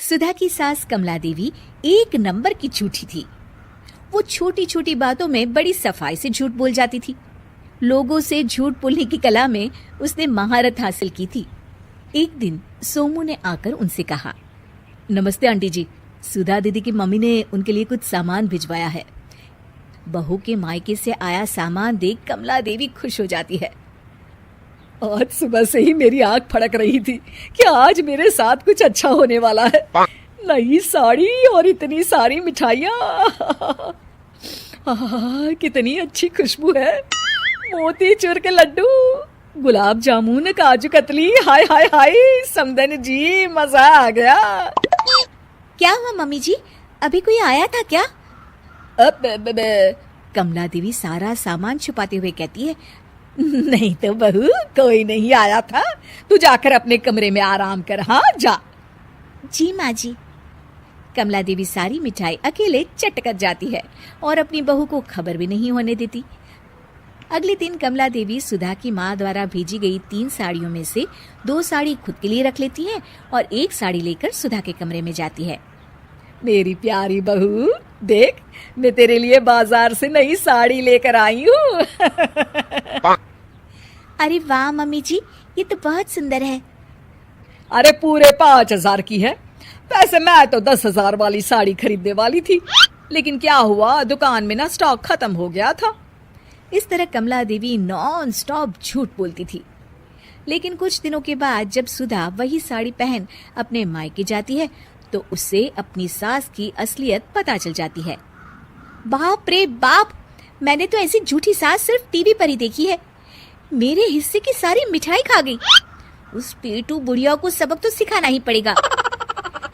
सुधा की सास कमला देवी एक नंबर की झूठी थी। वो छोटी छोटी बातों में बड़ी सफाई से झूठ बोल जाती थी। लोगों से झूठ बोलने की कला में उसने महारत हासिल की थी। एक दिन सोमू ने आकर उनसे कहा, नमस्ते आंटी जी, सुधा दीदी की मम्मी ने उनके लिए कुछ सामान भिजवाया है। बहू के मायके से आया सामान देख कमला देवी खुश हो जाती है। आज सुबह से ही मेरी आंख फड़क रही थी कि आज मेरे साथ कुछ अच्छा होने वाला है। नई साड़ी और इतनी सारी मिठाइयाँ, कितनी अच्छी खुशबू है। मोती चूर के लड्डू, गुलाब जामुन, काजू कतली, हाय हाय हाय समदन जी, मजा आ गया। क्या हुआ मम्मी जी, अभी कोई आया था क्या? कमला देवी सारा सामान छुपाते हुए कहती है, नहीं तो बहू, कोई नहीं आया था। तू जाकर अपने कमरे में आराम कर। हाँ जा। जी माँ जी। कमला देवी सारी मिठाई अकेले चट कर जाती है और अपनी बहू को खबर भी नहीं होने देती। अगले दिन कमला देवी सुधा की माँ द्वारा भेजी गई 3 साड़ियों में से 2 साड़ी खुद के लिए रख लेती है और 1 साड़ी लेकर सुधा के कमरे में जाती है। मेरी प्यारी बहू, देख मैं तेरे लिए बाजार से नई साड़ी लेकर आई हूँ। अरे वाह मम्मी जी, ये तो बहुत सुंदर है। अरे पूरे 5,000 की है। वैसे मैं तो 10,000 वाली साड़ी खरीदने वाली थी, लेकिन क्या हुआ, दुकान में ना स्टॉक खत्म हो गया था। इस तरह कमला देवी नॉन स्टॉप झूठ बोलती थी। लेकिन कुछ दिनों के बाद जब सुधा वही साड़ी पहन अपने मायके जाती है तो उसे अपनी सास की असलियत पता चल जाती है। बाप रे बाप, मैंने तो ऐसी झूठी सास सिर्फ टीवी पर ही देखी है। मेरे हिस्से की सारी मिठाई खा गई। उस पेटू बुढ़िया को सबक तो सिखाना ही पड़ेगा।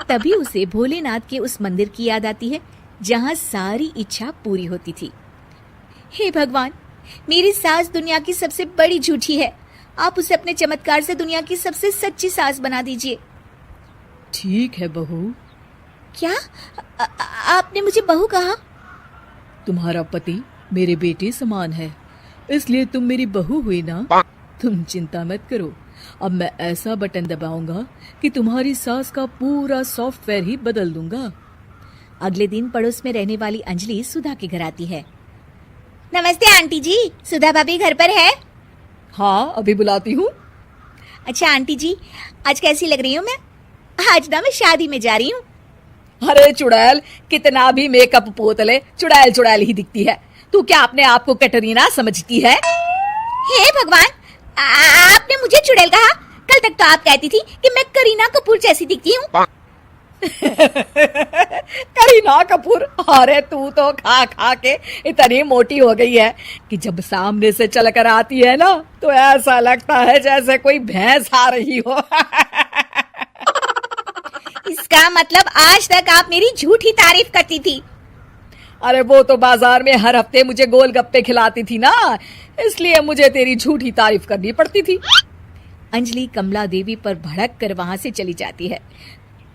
तभी उसे भोलेनाथ के उस मंदिर की याद आती है जहाँ सारी इच्छा पूरी होती थी। हे भगवान, मेरी सास दुनिया की सबसे बड़ी झूठी है। आप उसे अपने चमत्कार से दुनिया की सबसे सच्ची सास बना दीजिए। ठीक है बहू। क्या आपने मुझे बहू कहा? तुम्हारा पति मेरे बेटे समान है, इसलिए तुम मेरी बहू हुई ना। तुम चिंता मत करो, अब मैं ऐसा बटन दबाऊंगा कि तुम्हारी सास का पूरा सॉफ्टवेयर ही बदल दूंगा। अगले दिन पड़ोस में रहने वाली अंजलि सुधा के घर आती है। नमस्ते आंटी जी, सुधा भाभी घर पर है? हाँ, अभी बुलाती हूँ। अच्छा आंटी जी, आज कैसी लग रही हूँ मैं? आज ना मैं शादी में जा रही हूँ। अरे चुड़ैल, कितना भी मेकअप पोत ले, चुड़ैल चुड़ैल ही दिखती है। तू क्या अपने आप को कैटरीना समझती है? हे भगवान, आपने मुझे चुड़ैल कहा? कल तक तो आप कहती थी कि मैं करीना कपूर जैसी दिखती हूँ। करीना कपूर? अरे तू तो खा खा के इतनी मोटी हो गई है कि जब सामने से चलकर आती है ना तो ऐसा लगता है जैसे कोई भैंस आ रही हो। इसका मतलब आज तक आप मेरी झूठी तारीफ करती थी। अरे वो तो बाजार में हर हफ्ते मुझे गोलगप्पे खिलाती थी ना, इसलिए मुझे तेरी झूठी तारीफ करनी पड़ती थी। अंजलि कमला देवी पर भड़क कर वहां से चली जाती है।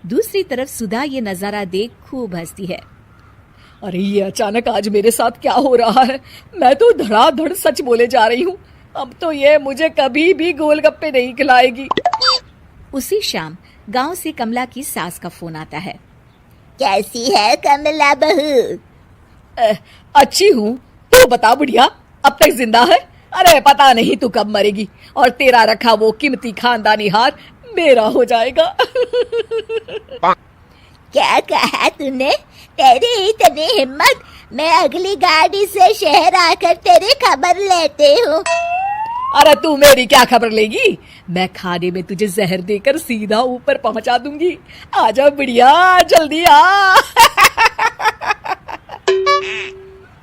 दूसरी तरफ सुधा ये नजारा देख खूब हंसती है। अरे ये अचानक आज मेरे साथ क्या हो रहा है? मैं तो धड़ाधड़ सच बोले जा रही हूँ। अब तो ये मुझे कभी भी गोलगप्पे नहीं खिलाएगी। उसी शाम गांव से कमला की सास का फोन आता है। कैसी है कमला बहू? अच्छी हूँ, तू बता बुढ़िया, अब तक जिंदा है? अरे पता नहीं तू कब मरेगी और तेरा रखा वो कीमती खानदानी हार मेरा हो जाएगा। क्या कहा तूने? तेरी इतनी हिम्मत, मैं अगली गाड़ी से शहर आकर तेरी खबर लेती हूँ। अरे तू मेरी क्या खबर लेगी? मैं खाने में तुझे जहर देकर सीधा ऊपर पहुंचा दूंगी। आजा बुढ़िया, जल्दी आ।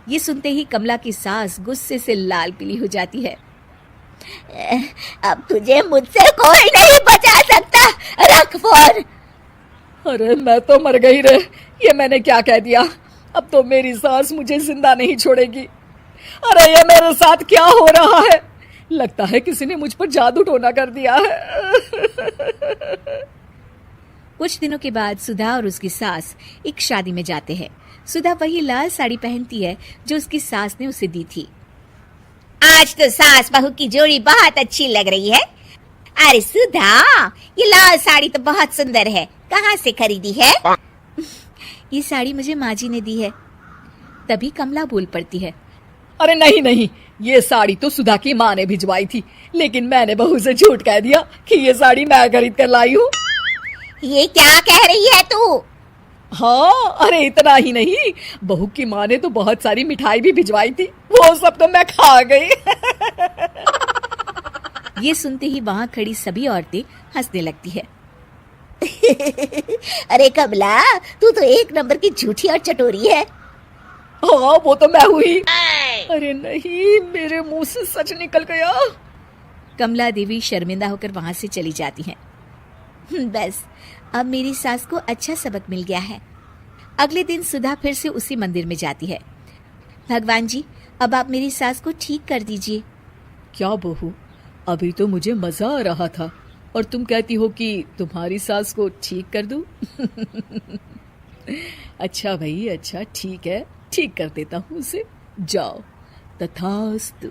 ये सुनते ही कमला की सास गुस्से से लाल पीली हो जाती है। अब तुझे मुझसे कोई नहीं बचा सकता, रख फोन। अरे मैं तो मर गई रे, ये मैंने क्या कह दिया? अब तो मेरी सास मुझे जिंदा नहीं छोड़ेगी। अरे ये मेरे साथ क्या हो रहा है? लगता है किसी ने मुझ पर जादू टोना कर दिया है। कुछ दिनों के बाद सुधा और उसकी सास एक शादी में जाते हैं। सुधा वही लाल साड़ी पहनती है जो उसकी सास ने उसे दी थी। आज तो सास बहू की जोड़ी बहुत अच्छी लग रही है। अरे सुधा, ये लाल साड़ी तो बहुत सुंदर है, कहाँ से खरीदी है? ये साड़ी मुझे माँ जी ने दी है। तभी कमला बोल पड़ती है, अरे नहीं नहीं, ये साड़ी तो सुधा की माँ ने भिजवाई थी, लेकिन मैंने बहू से झूठ कह दिया कि ये साड़ी मैं खरीद कर लाई हूँ। ये क्या कह रही है तू? हाँ, अरे इतना ही नहीं, बहू की माँ ने तो बहुत सारी मिठाई भी भिजवाई थी, वो सब तो मैं खा गई। ये सुनते ही वहां खड़ी सभी औरतें हंसने लगती है। अरे कमला, तू तो एक नंबर की झूठी और चटोरी है। हाँ, वो तो मैं हुई। अरे नहीं, मेरे मुंह से सच निकल गया। कमला देवी शर्मिंदा होकर वहां से चली जाती हैं। बस अब मेरी सास को अच्छा सबक मिल गया है। अगले दिन सुधा फिर से उसी मंदिर में जाती है। भगवान जी, अब आप मेरी सास को ठीक कर दीजिए। क्या बहू, अभी तो मुझे मजा आ रहा था और तुम कहती हो कि तुम्हारी सास को ठीक कर दूं? अच्छा भाई, अच्छा, ठीक है, ठीक कर देता हूँ उसे। जाओ, तथास्तु।